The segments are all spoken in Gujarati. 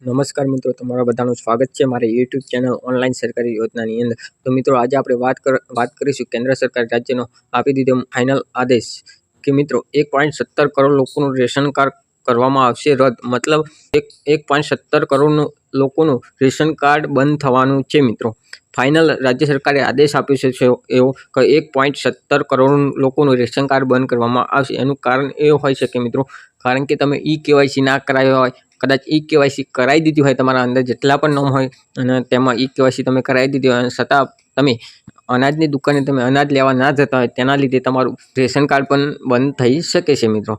નમસ્કાર મિત્રો, તમારા બધાનું સ્વાગત છે મારી યુટ્યુબ ચેનલ ઓનલાઈન સરકારી યોજનાની અંદર। તો મિત્રો, આજે આપણે વાત કરીશું કેન્દ્ર સરકાર રાજ્યનો આપી દીધો ફાઇનલ આદેશ કે મિત્રો 1.17 કરોડ લોકોનું રેશન કાર્ડ કરવામાં આવશે રદ। મતલબ 1.17 કરોડ લોકોનું રેશન કાર્ડ બંધ થવાનું છે મિત્રો। ફાઇનલ રાજ્ય સરકારે આદેશ આપ્યો છે એવો કે 1.17 કરોડ લોકોનું રેશન કાર્ડ બંધ કરવામાં આવશે। એનું કારણ એ હોય છે કે મિત્રો, કારણ કે તમે ઈ-કેવાયસી ના કરાવ્યો હોય, કદાચ ઈ-કેવાયસી કરાવી દીધી હોય, તમારા અંદર જેટલા પણ નામ હોય અને તેમાં ઈ-કેવાયસી તમે કરાવી દીધી હોય, છતાં તમે અનાજની દુકાને તમે અનાજ લેવા ના જતા હોય, તેના લીધે તમારું રેશન કાર્ડ પણ બંધ થઈ શકે છે મિત્રો।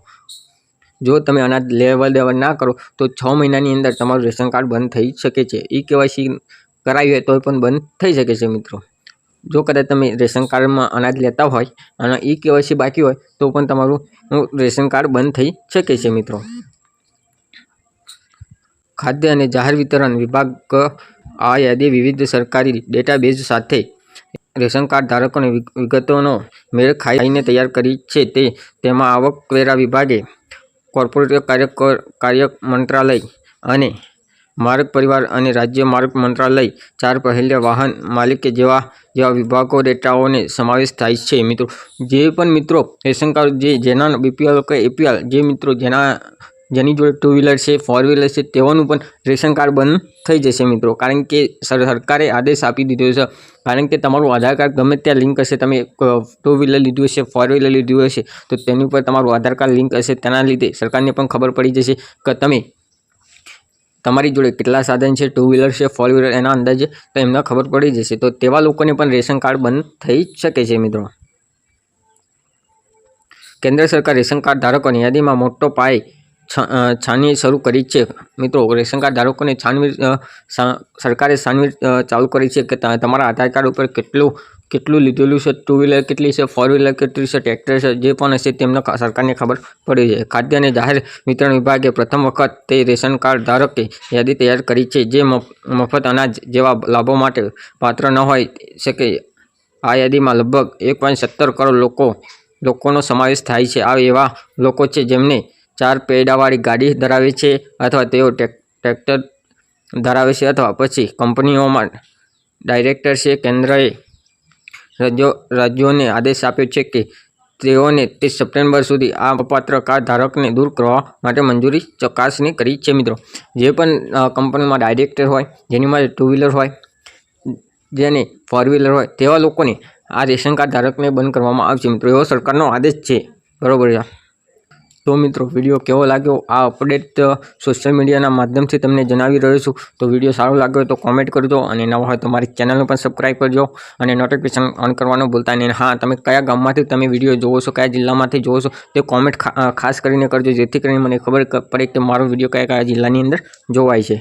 જો તમે અનાજ લેવલ દેવલ ના કરો તો 6 મહિનાની અંદર તમારું રેશન કાર્ડ બંધ થઈ શકે છે। ઈ-કેવાયસી કરાવી હોય તો પણ બંધ થઈ શકે છે મિત્રો। જો કદાચ તમે રેશન કાર્ડમાં અનાજ લેતા હોય અને ઈ-કેવાયસી બાકી હોય તો પણ તમારું રેશન કાર્ડ બંધ થઈ શકે છે મિત્રો। ખાદ્ય અને જાહેર વિતરણ વિભાગ આ યાદી વિવિધ સરકારી ડેટાબેઝ સાથે રેશન કાર્ડ ધારકોની વિગતોનો મેળ ખાઈને તૈયાર કરી છે। તેમાં આવકવેરા વિભાગે, કોર્પોરેટ કાર્ય મંત્રાલય અને માર્ગ પરિવાર અને રાજ્ય માર્ગ મંત્રાલય, 4 પહેલા વાહન માલિકે જેવા વિભાગો ડેટાઓને સમાવેશ થાય છે મિત્રો। જે પણ મિત્રો રેશન કાર્ડ જેના બીપીએલ કે એપીએલ, જે મિત્રો જેની જોડે 2 વ્હીલર છે, 4 વ્હીલર છે, તેઓનું પણ રેશન કાર્ડ બંધ થઈ જશે મિત્રો। કારણ કે સરકારે આદેશ આપી દીધો છે। કારણ કે તમારું આધાર કાર્ડ ગમે ત્યાં લિંક હશે, તમે 2 વ્હીલર લીધું હશે, 4 વ્હીલર લીધું હશે, તો તેની ઉપર તમારું આધાર કાર્ડ લિંક હશે। તેના લીધે સરકારને પણ ખબર પડી જશે કે તમારી જોડે કેટલા સાધન છે, 2 વ્હીલર છે, 4 વ્હીલર, એના અંદાજે તો એમને ખબર પડી જશે। તો તેવા લોકોને પણ રેશન કાર્ડ બંધ થઈ શકે છે મિત્રો। કેન્દ્ર સરકાર રેશન કાર્ડ ધારકોની યાદીમાં મોટો પાયે છાનવી શરૂ કરી છે મિત્રો। રેશન કાર્ડ ધારકોને સરકારે છાનવી ચાલુ કરી છે કે તમારા આધાર કાર્ડ ઉપર કેટલું લીધેલું છે, 2 વ્હીલર કેટલી છે, 4 વ્હીલર કેટલી છે, ટ્રેક્ટર છે, જે પણ હશે તેમને સરકારને ખબર પડી જાય। ખાદ્ય અને જાહેર વિતરણ વિભાગે પ્રથમ વખત તે રેશન કાર્ડ ધારકે યાદી તૈયાર કરી છે જે મફત અનાજ જેવા લાભો માટે પાત્ર ન હોઈ શકે। આ યાદીમાં લગભગ 1.17 કરોડ લોકોનો સમાવેશ થાય છે। આ એવા લોકો છે જેમને 4 પૈડાવાળી ગાડી ધરાવે છે, અથવા તેઓ ટ્રેક્ટર ધરાવે છે, અથવા પછી કંપનીઓમાં ડાયરેક્ટર છે। કેન્દ્રએ રાજ્યોને આદેશ આપ્યો છે કે તેઓને 30 સપ્ટેમ્બર સુધી આ અપાત્ર કાર્ડ ધારકને દૂર કરવા માટે મંજૂરી ચકાસણી કરી છે મિત્રો। જે પણ કંપનીમાં ડાયરેક્ટર હોય, જેની માટે 2 વ્હીલર હોય, જેને 4 વ્હીલર હોય, તેવા લોકોને આ રેશન કાર્ડ ધારકને બંધ કરવામાં આવશે મિત્રો। એવો સરકારનો આદેશ છે, બરોબર છે। તો મિત્રો, વિડીયો કેવો લાગ્યો આ અપડેટ સોશિયલ મીડિયાના માધ્યમથી તમને જણાવી રહ્યો છું। તો વિડીયો સારો લાગ્યો તો કોમેન્ટ કરજો, અને નવા હોય તો મારી ચેનલને પણ સબસ્ક્રાઈબ કરજો અને નોટિફિકેશન ઓન કરવાનું ભૂલતા નહીં। હા, તમે કયા ગામમાંથી તમે વિડીયો જોવો છો, કયા જિલ્લામાંથી જોવો છો, તે કોમેન્ટ ખાસ કરીને કરજો, જેથી કરીને મને ખબર પડે કે મારો વિડીયો કયા જિલ્લાની અંદર જોવાય છે।